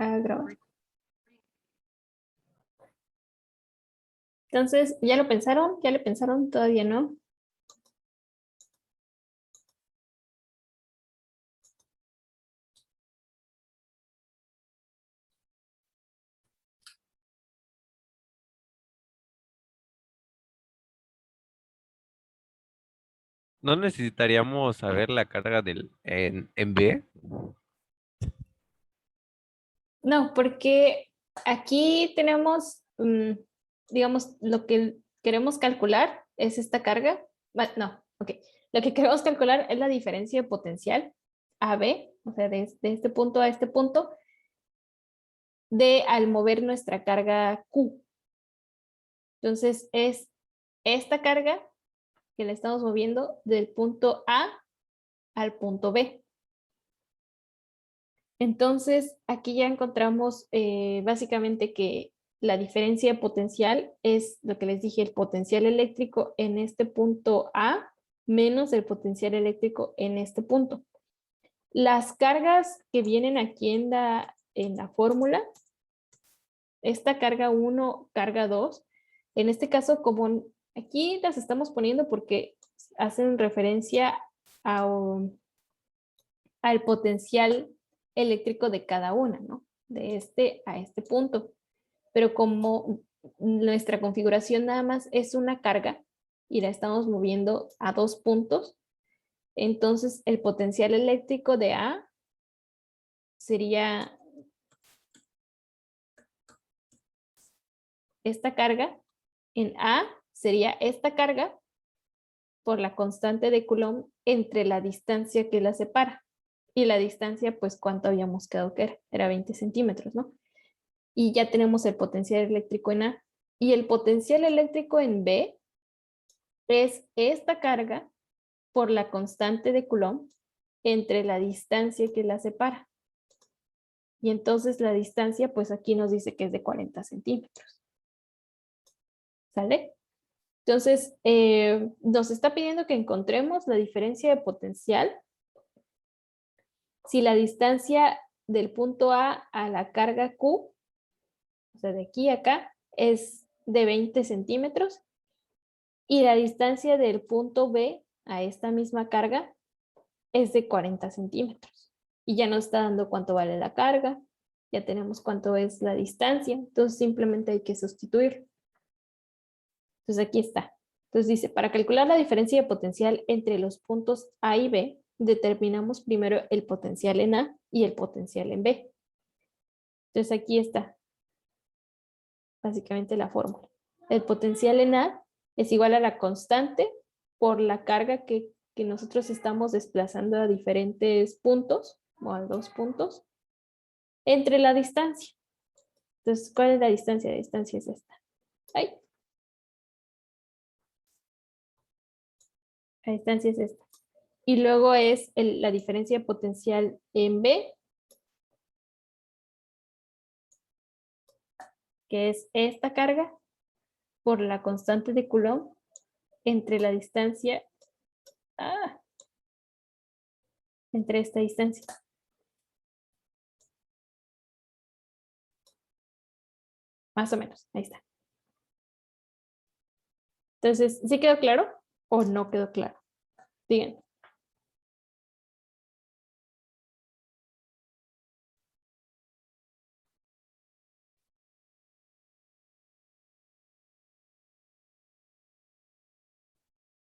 a grabar. Entonces, ¿ya lo pensaron? ¿Ya le pensaron? Todavía no. ¿No necesitaríamos saber la carga en B? No, porque aquí tenemos, digamos, lo que queremos calcular es esta carga. No, ok. Lo que queremos calcular es la diferencia de potencial AB, o sea, de este punto a este punto, de al mover nuestra carga Q. Entonces, es esta carga que la estamos moviendo del punto A al punto B. Entonces, aquí ya encontramos básicamente que la diferencia de potencial es lo que les dije, el potencial eléctrico en este punto A menos el potencial eléctrico en este punto. Las cargas que vienen aquí en la fórmula, esta carga 1, carga 2, en este caso, como aquí las estamos poniendo porque hacen referencia al potencial eléctrico de cada una, ¿no? De este a este punto. Pero como nuestra configuración nada más es una carga y la estamos moviendo a dos puntos, entonces el potencial eléctrico de A sería esta carga, en A sería esta carga por la constante de Coulomb entre la distancia que la separa. Y la distancia, pues, ¿cuánto habíamos quedado que era? Era 20 centímetros, ¿no? Y ya tenemos el potencial eléctrico en A. Y el potencial eléctrico en B es esta carga por la constante de Coulomb entre la distancia que la separa. Y entonces la distancia, pues aquí nos dice que es de 40 centímetros. ¿Sale? Entonces, nos está pidiendo que encontremos la diferencia de potencial si la distancia del punto A a la carga Q, o sea, de aquí a acá, es de 20 centímetros y la distancia del punto B a esta misma carga es de 40 centímetros. Y ya nos está dando cuánto vale la carga, ya tenemos cuánto es la distancia, entonces simplemente hay que sustituir. Entonces aquí está. Entonces dice, para calcular la diferencia de potencial entre los puntos A y B, determinamos primero el potencial en A y el potencial en B. Entonces aquí está básicamente la fórmula. El potencial en A es igual a la constante por la carga que nosotros estamos desplazando a diferentes puntos o a dos puntos entre la distancia. Entonces, ¿cuál es la distancia? La distancia es esta. Ahí. La distancia es esta. Y luego es la diferencia de potencial en B, que es esta carga por la constante de Coulomb entre la distancia, entre esta distancia. Más o menos, ahí está. Entonces, ¿sí quedó claro o no quedó claro? Díganme.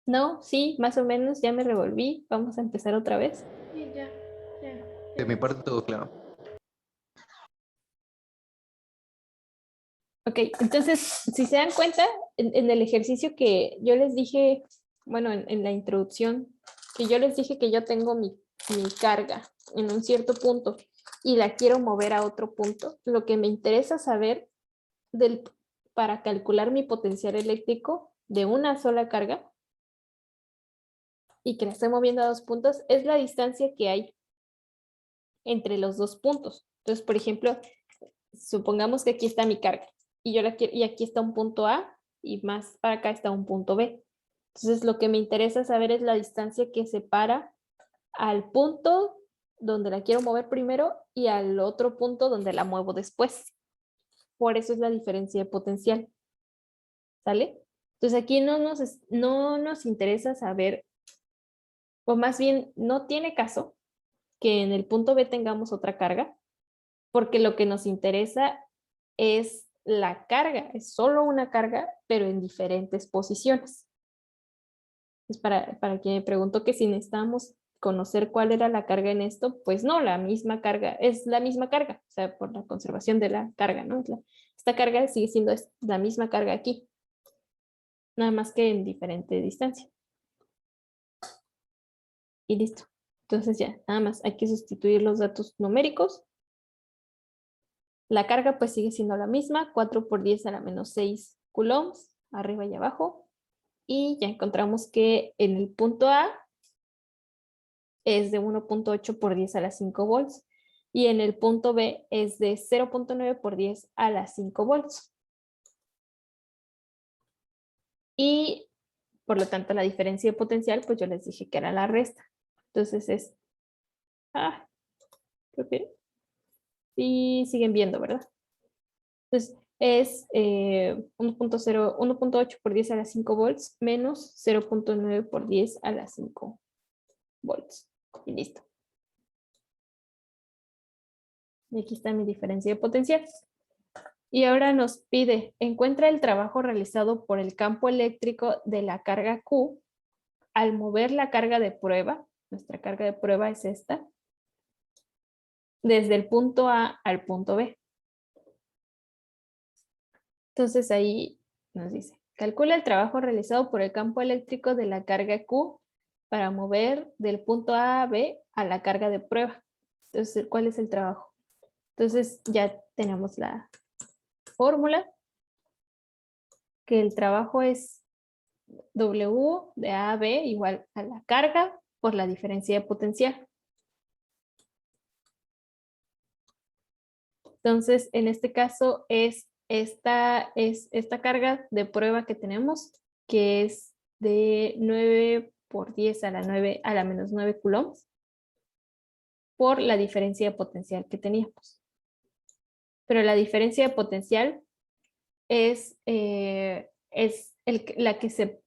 No, sí, más o menos, ya me revolví. Vamos a empezar otra vez. Sí, ya. De mi parte todo claro. Ok, entonces, si se dan cuenta, en el ejercicio que yo les dije, bueno, en la introducción, que yo les dije que yo tengo mi carga en un cierto punto y la quiero mover a otro punto, lo que me interesa saber para calcular mi potencial eléctrico de una sola carga y que la estoy moviendo a dos puntos es la distancia que hay entre los dos puntos. Entonces, por ejemplo, supongamos que aquí está mi carga y yo la quiero, y aquí está un punto A y más para acá está un punto B. Entonces, lo que me interesa saber es la distancia que separa al punto donde la quiero mover primero y al otro punto donde la muevo después. Por eso es la diferencia de potencial. ¿Sale? Entonces aquí no nos interesa saber, o más bien no tiene caso que en el punto B tengamos otra carga, porque lo que nos interesa es la carga, es solo una carga, pero en diferentes posiciones. Pues para quien me preguntó que si necesitamos conocer cuál era la carga en esto, pues no, la misma carga, es la misma carga, o sea, por la conservación de la carga, ¿no? Esta carga sigue siendo la misma carga aquí, nada más que en diferente distancia. Y listo. Entonces ya, nada más hay que sustituir los datos numéricos. La carga pues sigue siendo la misma, 4 por 10 a la menos 6 coulombs, arriba y abajo. Y ya encontramos que en el punto A es de 1.8 por 10 a la 5 volts. Y en el punto B es de 0.9 por 10 a la 5 volts. Y por lo tanto la diferencia de potencial, pues yo les dije que era la resta. Entonces es, creo que sí siguen viendo, ¿verdad? Entonces es 1.8 por 10 a la 5 volts menos 0.9 por 10 a la 5 volts. Y listo. Y aquí está mi diferencia de potencial. Y ahora nos pide, encuentra el trabajo realizado por el campo eléctrico de la carga Q al mover la carga de prueba. Nuestra carga de prueba es esta. Desde el punto A al punto B. Entonces ahí nos dice, calcula el trabajo realizado por el campo eléctrico de la carga Q para mover del punto A a B a la carga de prueba. Entonces, ¿cuál es el trabajo? Entonces ya tenemos la fórmula, que el trabajo es W de A a B igual a la carga por la diferencia de potencial. Entonces, en este caso es esta carga de prueba que tenemos, que es de 9 por 10 a la menos 9 coulombs, por la diferencia de potencial que teníamos. Pero la diferencia de potencial es la que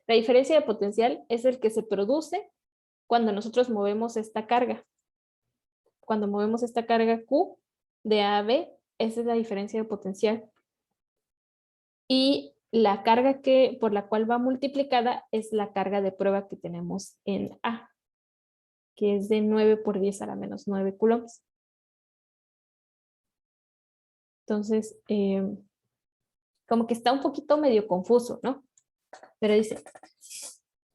la diferencia de potencial es el que se produce cuando nosotros movemos esta carga. Cuando movemos esta carga Q de A a B, esa es la diferencia de potencial. Y la carga por la cual va multiplicada es la carga de prueba que tenemos en A, que es de 9 por 10 a la menos 9 coulombs. Entonces, como que está un poquito medio confuso, ¿no? Pero dice,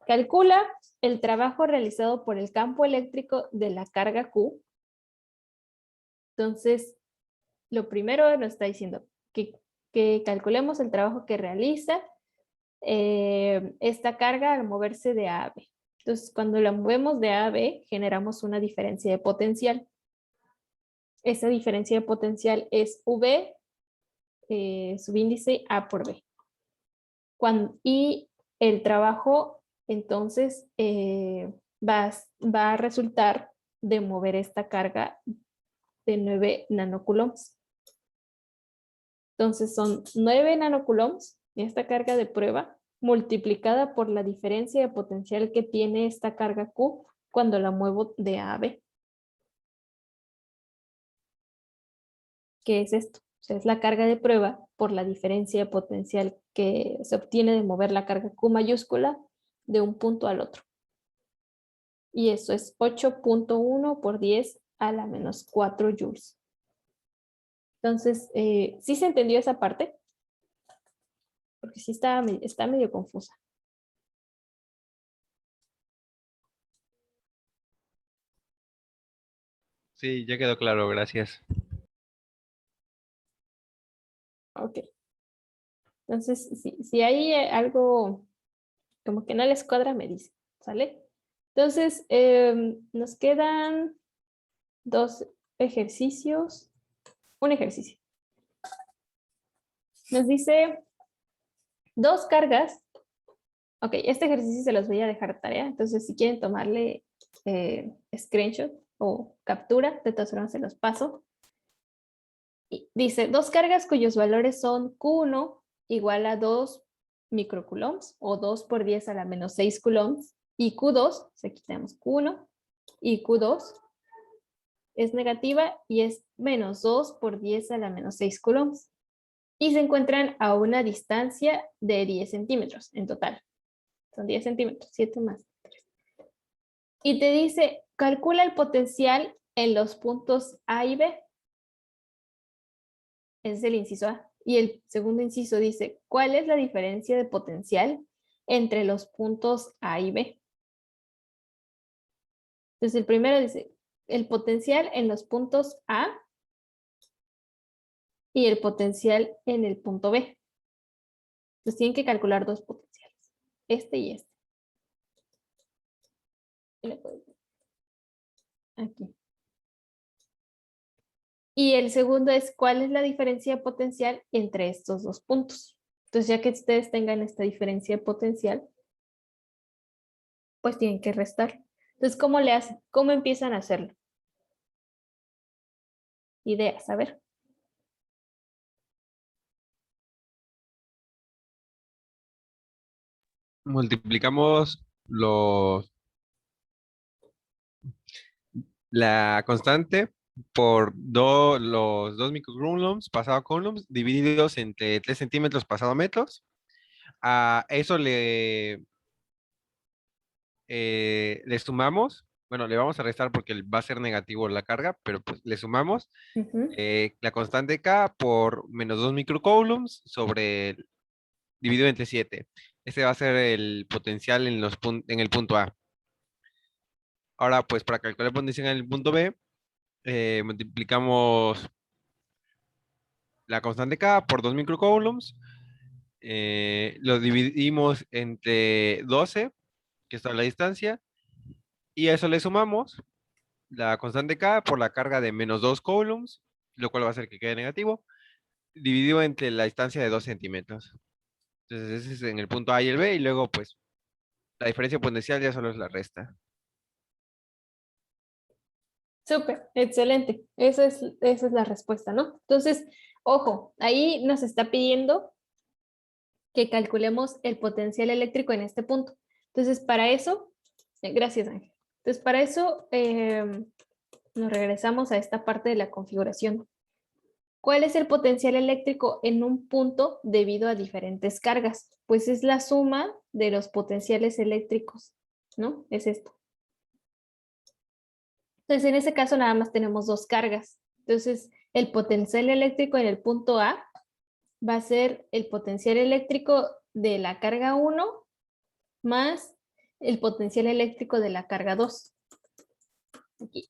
calcula el trabajo realizado por el campo eléctrico de la carga Q. Entonces, lo primero nos está diciendo que calculemos el trabajo que realiza esta carga al moverse de A a B. Entonces, cuando la movemos de A a B, generamos una diferencia de potencial. Esa diferencia de potencial es V, subíndice A por B. Y el trabajo, entonces, va a resultar de mover esta carga de 9 nanocoulombs. Entonces son 9 nanocoulombs esta carga de prueba multiplicada por la diferencia de potencial que tiene esta carga Q cuando la muevo de A a B. ¿Qué es esto? O sea, es la carga de prueba por la diferencia de potencial que se obtiene de mover la carga Q mayúscula de un punto al otro. Y eso es 8.1 por 10 a la menos 4 joules. Entonces, ¿sí se entendió esa parte? Porque sí está medio confusa. Sí, ya quedó claro, gracias. Ok. Entonces, si hay algo como que no les cuadra, me dice, ¿sale? Entonces, nos quedan 2 ejercicios. Un ejercicio. Nos dice 2 cargas. Ok, este ejercicio se los voy a dejar tarea. Entonces, si quieren tomarle screenshot o captura, de todas formas se los paso. Y dice, dos cargas cuyos valores son Q1 igual a 2 microcoulombs o 2 por 10 a la menos 6 coulombs y Q2, aquí tenemos Q1 y Q2 es negativa y es menos 2 por 10 a la menos 6 coulombs. Y se encuentran a una distancia de 10 centímetros en total. Son 10 centímetros, 7 más 3. Y te dice, calcula el potencial en los puntos A y B. Es el inciso A. Y el segundo inciso dice, ¿cuál es la diferencia de potencial entre los puntos A y B? Entonces el primero dice, el potencial en los puntos A y el potencial en el punto B. Entonces tienen que calcular dos potenciales, este y este. Aquí. Y el segundo es cuál es la diferencia potencial entre estos dos puntos. Entonces, ya que ustedes tengan esta diferencia potencial, pues tienen que restar. Entonces, ¿cómo le hacen? ¿Cómo empiezan a hacerlo? Ideas, a ver. Multiplicamos la constante por los 2 microcoulombs pasado a coulombs divididos entre 3 centímetros pasado a metros. A eso le sumamos, bueno, le vamos a restar porque va a ser negativo la carga, pero pues le sumamos la constante K por menos 2 microcoulombs dividido entre 7. Ese va a ser el potencial en el punto A. Ahora, pues para calcular el potencial en el punto B, multiplicamos la constante K por 2 microcoulombs, lo dividimos entre 12, que está la distancia, y a eso le sumamos la constante K por la carga de menos 2 coulombs, lo cual va a hacer que quede negativo, dividido entre la distancia de 2 centímetros. Entonces ese es en el punto A y el B, y luego pues la diferencia potencial ya solo es la resta. Súper, excelente. Esa es la respuesta, ¿no? Entonces, ojo, ahí nos está pidiendo que calculemos el potencial eléctrico en este punto. Entonces, para eso, gracias, Ángel. Entonces, para eso nos regresamos a esta parte de la configuración. ¿Cuál es el potencial eléctrico en un punto debido a diferentes cargas? Pues es la suma de los potenciales eléctricos, ¿no? Es esto. Entonces, en ese caso nada más tenemos dos cargas. Entonces, el potencial eléctrico en el punto A va a ser el potencial eléctrico de la carga 1 más el potencial eléctrico de la carga 2. Aquí.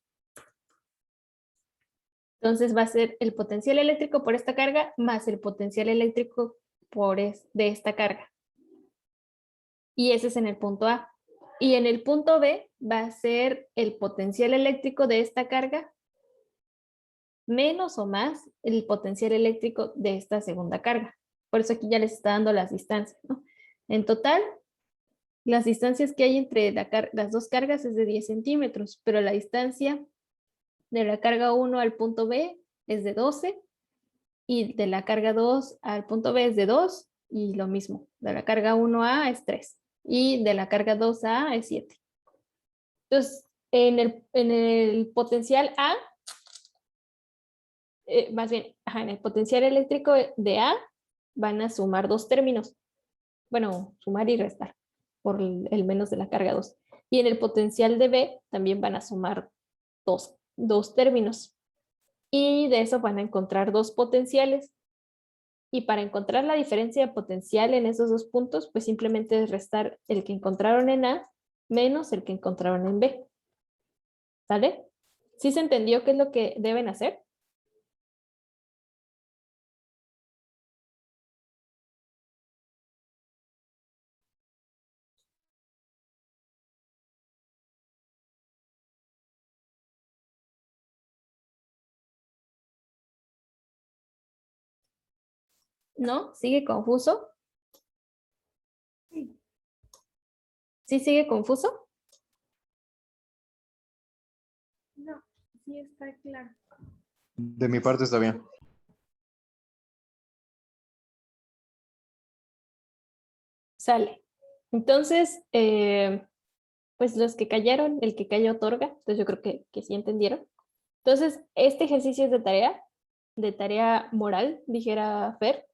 Entonces va a ser el potencial eléctrico por esta carga más el potencial eléctrico de esta carga. Y ese es en el punto A. Y en el punto B va a ser el potencial eléctrico de esta carga menos o más el potencial eléctrico de esta segunda carga. Por eso aquí ya les está dando las distancias, ¿no? En total, las distancias que hay entre las dos cargas es de 10 centímetros, pero la distancia de la carga 1 al punto B es de 12 y de la carga 2 al punto B es de 2 y lo mismo, de la carga 1A es 3 y de la carga 2A es 7. Entonces, en el potencial A, más bien, en el potencial eléctrico de A van a sumar dos términos. Bueno, sumar y restar por el menos de la carga 2. Y en el potencial de B también van a sumar dos términos. Y de eso van a encontrar dos potenciales. Y para encontrar la diferencia de potencial en esos dos puntos, pues simplemente es restar el que encontraron en A menos el que encontraron en B. ¿Sale? ¿Sí se entendió qué es lo que deben hacer? ¿No? ¿Sigue confuso? ¿Sí sigue confuso? sí está claro. De mi parte está bien. Sale. Entonces, pues los que cayeron, el que cayó otorga, entonces yo creo que sí entendieron. Entonces, este ejercicio es de tarea moral, dijera Fer,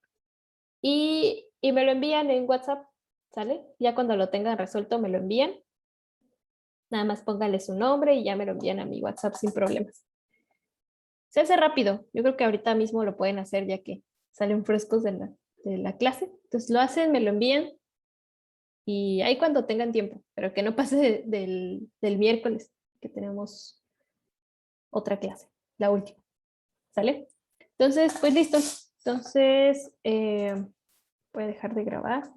y me lo envían en WhatsApp, ¿sale? Ya cuando lo tengan resuelto me lo envían. Nada más póngale su nombre y ya me lo envían a mi WhatsApp sin problemas. Se hace rápido. Yo creo que ahorita mismo lo pueden hacer ya que salen frescos de la clase. Entonces lo hacen, me lo envían y ahí cuando tengan tiempo, pero que no pase del miércoles, que tenemos otra clase, la última. ¿Sale? Entonces, pues listo. Entonces, voy a dejar de grabar.